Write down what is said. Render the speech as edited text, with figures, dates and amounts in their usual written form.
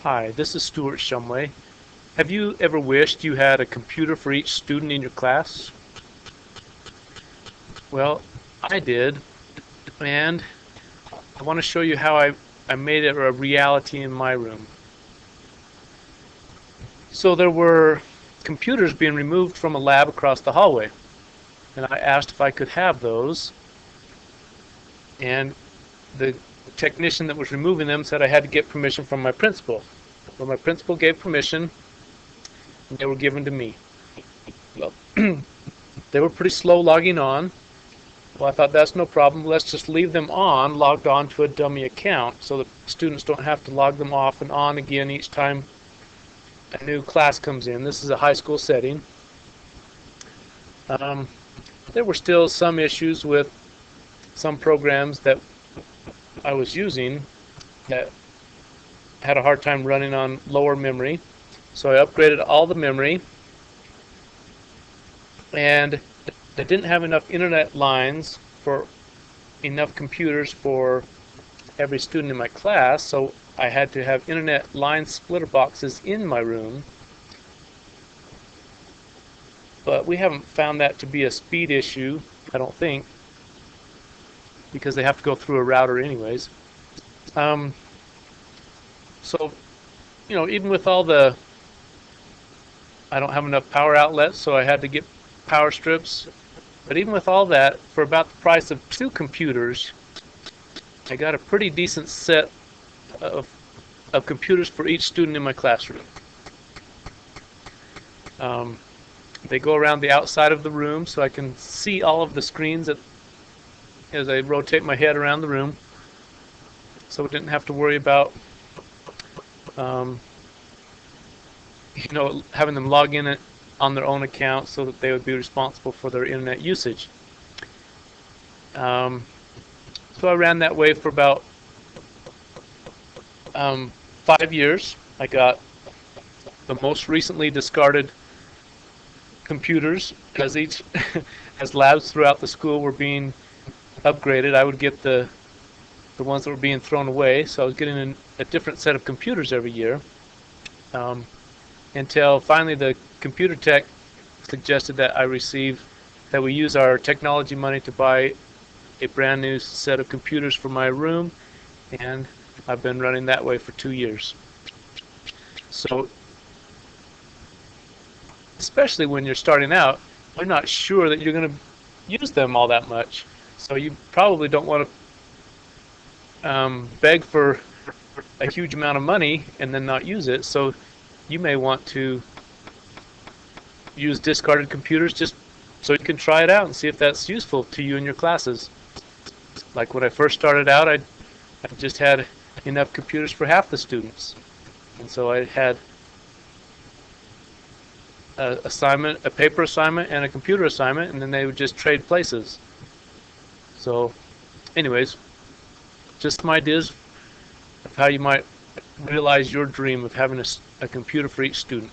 Hi, this is Stuart Shumway. Have you ever wished you had a computer for each student in your class? Well, I did, and I want to show you how I made it a reality in my room. So there were computers being removed from a lab across the hallway, and I asked if I could have those, and the technician that was removing them said I had to get permission from my principal. Well, my principal gave permission, and they were given to me. Well, they were pretty slow logging on. Well, I thought that's no problem. Let's just leave them on, logged on to a dummy account, so that students don't have to log them off and on again each time a new class comes in. This is a high school setting. There were still some issues with some programs that I was using that had a hard time running on lower memory. So I upgraded all the memory, and they didn't have enough internet lines for enough computers for every student in my class, so I had to have internet line splitter boxes in my room. But we haven't found that to be a speed issue, I don't think, because they have to go through a router anyways. So, even with all I don't have enough power outlets, so I had to get power strips. But even with all that, for about the price of 2 computers, I got a pretty decent set of computers for each student in my classroom. They go around the outside of the room, so I can see all of the screens as I rotate my head around the room. So I didn't have to worry about having them log in on their own account so that they would be responsible for their internet usage. So I ran that way for about 5 years. I got the most recently discarded computers as labs throughout the school were being upgraded. I would get the ones that were being thrown away, so I was getting a different set of computers every year, until finally the computer tech suggested that we use our technology money to buy a brand new set of computers for my room, and I've been running that way for 2 years. So especially when you're starting out, you're not sure that you're going to use them all that much, so you probably don't want to beg for a huge amount of money and then not use it. So you may want to use discarded computers just so you can try it out and see if that's useful to you in your classes. Like when I first started out, I just had enough computers for half the students, and so I had a paper assignment and a computer assignment, and then they would just trade places. So anyways, just some ideas of how you might realize your dream of having a computer for each student.